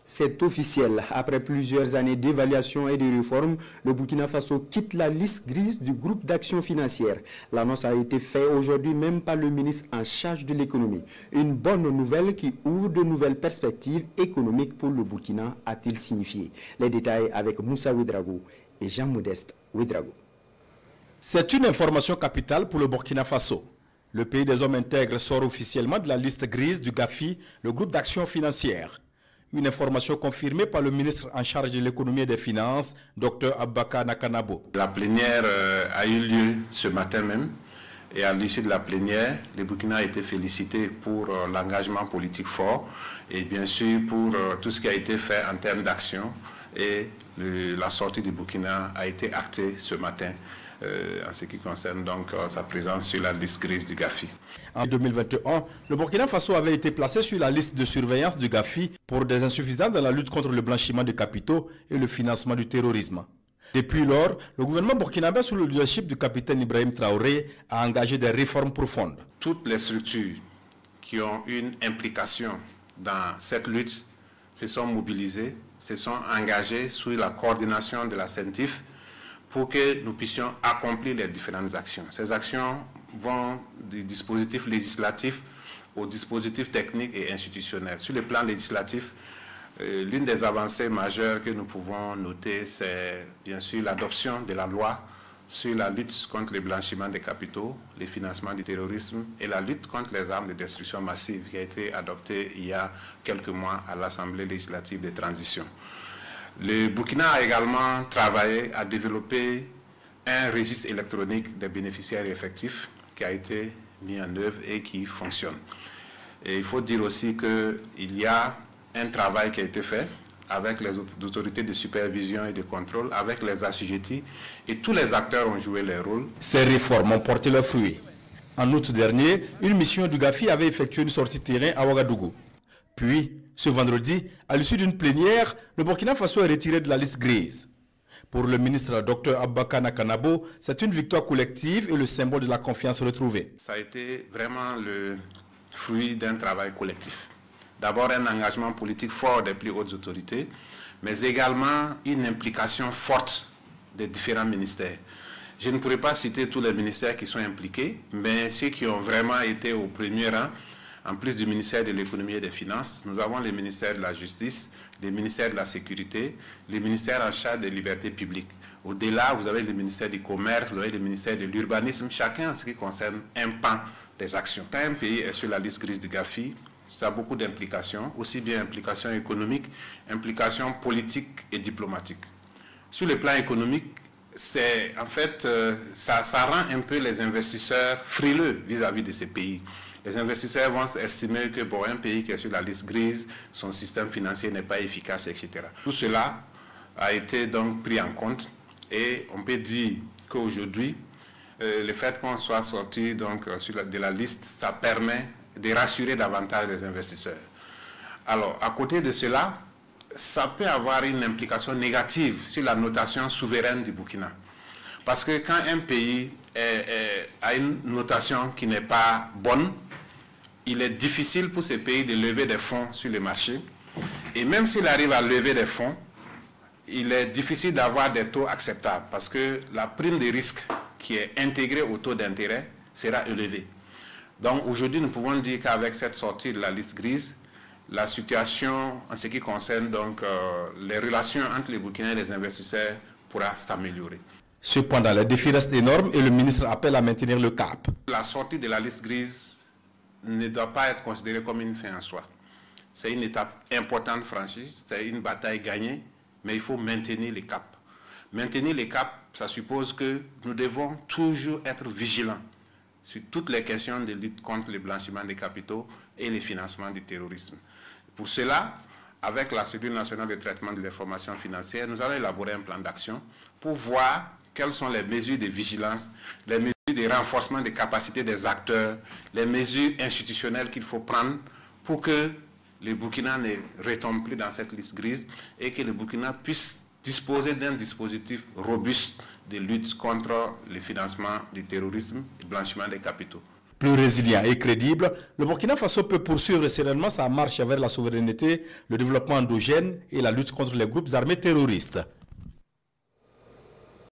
C'est officiel. Après plusieurs années d'évaluation et de réformes, le Burkina Faso quitte la liste grise du groupe d'action financière. L'annonce a été faite aujourd'hui même par le ministre en charge de l'économie. Une bonne nouvelle qui ouvre de nouvelles perspectives économiques pour le Burkina, a-t-il signifié. Les détails avec Moussa Ouedraogo et Jean-Modeste Ouedraogo. C'est une information capitale pour le Burkina Faso. Le pays des hommes intègres sort officiellement de la liste grise du GAFI, le groupe d'action financière. Une information confirmée par le ministre en charge de l'économie et des finances, Dr Abaka Nakanabo. La plénière a eu lieu ce matin même et à l'issue de la plénière, le Burkina a été félicité pour l'engagement politique fort et bien sûr pour tout ce qui a été fait en termes d'action et la sortie du Burkina a été actée ce matin. En ce qui concerne donc sa présence sur la liste grise du GAFI. En 2021, le Burkina Faso avait été placé sur la liste de surveillance du GAFI pour des insuffisances dans la lutte contre le blanchiment de capitaux et le financement du terrorisme. Depuis lors, le gouvernement burkinabé sous le leadership du capitaine Ibrahim Traoré a engagé des réformes profondes. Toutes les structures qui ont une implication dans cette lutte se sont mobilisées, se sont engagées sous la coordination de la CENTIF pour que nous puissions accomplir les différentes actions. Ces actions vont du dispositif législatif au dispositif technique et institutionnel. Sur le plan législatif, l'une des avancées majeures que nous pouvons noter, c'est bien sûr l'adoption de la loi sur la lutte contre le blanchiment des capitaux, le financement du terrorisme et la lutte contre les armes de destruction massive qui a été adoptée il y a quelques mois à l'Assemblée législative de transition. Le Burkina a également travaillé à développer un registre électronique des bénéficiaires effectifs qui a été mis en œuvre et qui fonctionne. Et il faut dire aussi qu'il y a un travail qui a été fait avec les autorités de supervision et de contrôle, avec les assujettis, et tous les acteurs ont joué leur rôle. Ces réformes ont porté leurs fruits. En août dernier, une mission du GAFI avait effectué une sortie terrain à Ouagadougou. Puis, ce vendredi, à l'issue d'une plénière, le Burkina Faso est retiré de la liste grise. Pour le ministre Dr Abaka Nakanabo, c'est une victoire collective et le symbole de la confiance retrouvée. Ça a été vraiment le fruit d'un travail collectif. D'abord un engagement politique fort des plus hautes autorités, mais également une implication forte des différents ministères. Je ne pourrais pas citer tous les ministères qui sont impliqués, mais ceux qui ont vraiment été au premier rang, en plus du ministère de l'économie et des finances, nous avons le ministère de la justice, le ministère de la sécurité, le ministère en charge des libertés publiques. Au-delà, vous avez le ministère du commerce, vous avez le ministère de l'urbanisme, chacun en ce qui concerne un pan des actions. Quand un pays est sur la liste grise du GAFI, ça a beaucoup d'implications, aussi bien implications économiques, implications politiques et diplomatiques. Sur le plan économique, en fait, ça rend un peu les investisseurs frileux vis-à-vis de ces pays. Les investisseurs vont estimer que pour un pays qui est sur la liste grise, son système financier n'est pas efficace, etc. Tout cela a été donc pris en compte et on peut dire qu'aujourd'hui, le fait qu'on soit sorti donc, de la liste, ça permet de rassurer davantage les investisseurs. Alors, à côté de cela, ça peut avoir une implication négative sur la notation souveraine du Burkina. Parce que quand un pays a une notation qui n'est pas bonne, il est difficile pour ces pays de lever des fonds sur le marché. Et même s'il arrive à lever des fonds, il est difficile d'avoir des taux acceptables parce que la prime de risque qui est intégrée au taux d'intérêt sera élevée. Donc aujourd'hui, nous pouvons dire qu'avec cette sortie de la liste grise, la situation en ce qui concerne donc, les relations entre les Burkinais et les investisseurs pourra s'améliorer. Cependant, les défis restent énormes et le ministre appelle à maintenir le cap. La sortie de la liste grise ne doit pas être considérée comme une fin en soi. C'est une étape importante franchie, c'est une bataille gagnée, mais il faut maintenir les caps. Maintenir les caps, ça suppose que nous devons toujours être vigilants sur toutes les questions de lutte contre le blanchiment des capitaux et le financement du terrorisme. Pour cela, avec la cellule nationale de traitement de l'information financière, nous allons élaborer un plan d'action pour voir quelles sont les mesures de vigilance, les mesures de renforcement des capacités des acteurs, les mesures institutionnelles qu'il faut prendre pour que le Burkina ne retombe plus dans cette liste grise et que le Burkina puisse disposer d'un dispositif robuste de lutte contre le financement du terrorisme et le blanchiment des capitaux. Plus résilient et crédible, le Burkina Faso peut poursuivre sereinement sa marche vers la souveraineté, le développement endogène et la lutte contre les groupes armés terroristes.